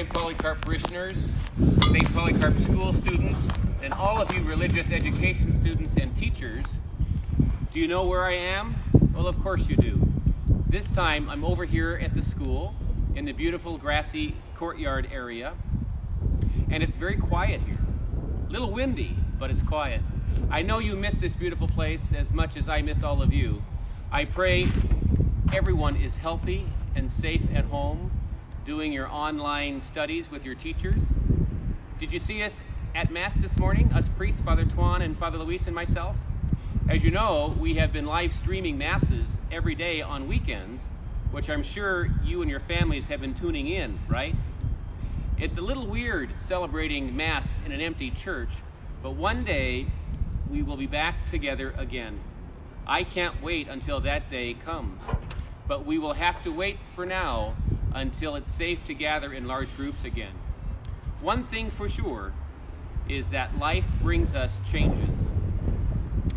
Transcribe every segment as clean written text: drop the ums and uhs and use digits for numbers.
St. Polycarp parishioners, St. Polycarp school students, and all of you religious education students and teachers. Do you know where I am? Well, of course you do. This time I'm over here at the school in the beautiful grassy courtyard area, and it's very quiet here. A little windy, but it's quiet. I know you miss this beautiful place as much as I miss all of you. I pray everyone is healthy and safe at home, doing your online studies with your teachers. Did you see us at Mass this morning, us priests, Father Tuan and Father Luis and myself? As you know, we have been live streaming Masses every day on weekends, which I'm sure you and your families have been tuning in, right? It's a little weird celebrating Mass in an empty church, but one day we will be back together again. I can't wait until that day comes, but we will have to wait for now until it's safe to gather in large groups again. One thing for sure is that life brings us changes.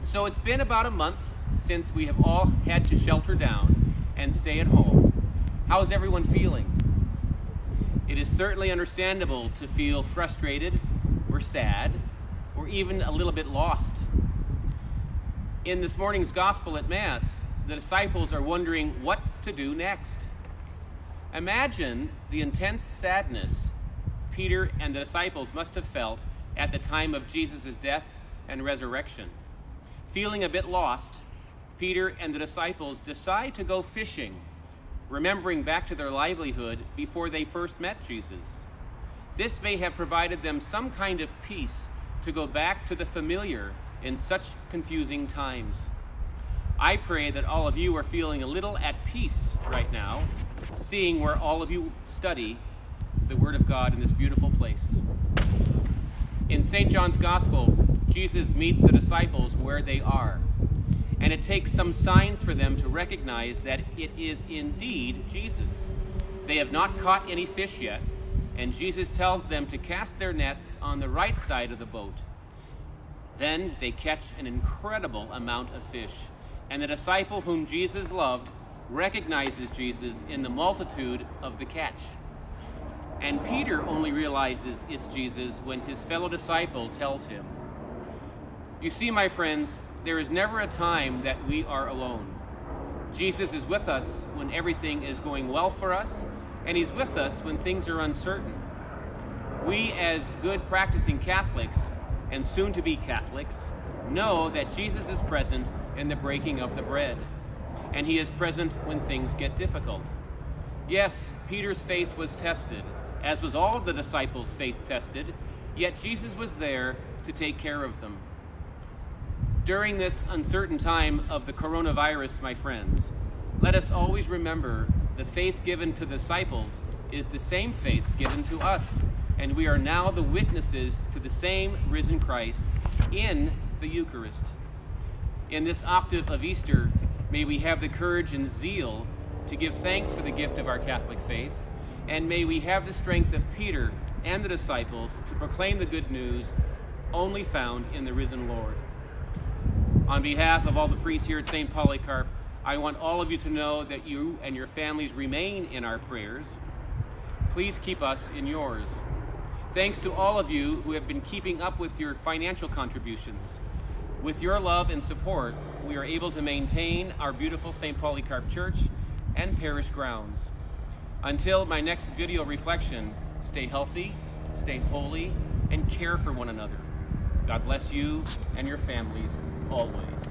So it's been about a month since we have all had to shelter down and stay at home. How's everyone feeling? It is certainly understandable to feel frustrated or sad or even a little bit lost. In this morning's gospel at Mass, the disciples are wondering what to do next. Imagine the intense sadness Peter and the disciples must have felt at the time of Jesus' death and resurrection. Feeling a bit lost, Peter and the disciples decide to go fishing, remembering back to their livelihood before they first met Jesus. This may have provided them some kind of peace to go back to the familiar in such confusing times. I pray that all of you are feeling a little at peace right now, seeing where all of you study the Word of God in this beautiful place. In St. John's Gospel, Jesus meets the disciples where they are, and it takes some signs for them to recognize that it is indeed Jesus. They have not caught any fish yet, and Jesus tells them to cast their nets on the right side of the boat. Then they catch an incredible amount of fish, and the disciple whom Jesus loved recognizes Jesus in the multitude of the catch. And Peter only realizes it's Jesus when his fellow disciple tells him. You see, my friends, there is never a time that we are alone. Jesus is with us when everything is going well for us, and he's with us when things are uncertain. We, as good practicing Catholics, and soon-to-be Catholics, know that Jesus is present in the breaking of the bread, and he is present when things get difficult. Yes, Peter's faith was tested, as was all of the disciples' faith tested, yet Jesus was there to take care of them. During this uncertain time of the coronavirus, my friends, let us always remember the faith given to the disciples is the same faith given to us, and we are now the witnesses to the same risen Christ in the Eucharist. In this octave of Easter, may we have the courage and zeal to give thanks for the gift of our Catholic faith, and may we have the strength of Peter and the disciples to proclaim the good news only found in the risen Lord. On behalf of all the priests here at St. Polycarp, I want all of you to know that you and your families remain in our prayers. Please keep us in yours. Thanks to all of you who have been keeping up with your financial contributions. With your love and support, we are able to maintain our beautiful St. Polycarp Church and parish grounds. Until my next video reflection, stay healthy, stay holy, and care for one another. God bless you and your families always.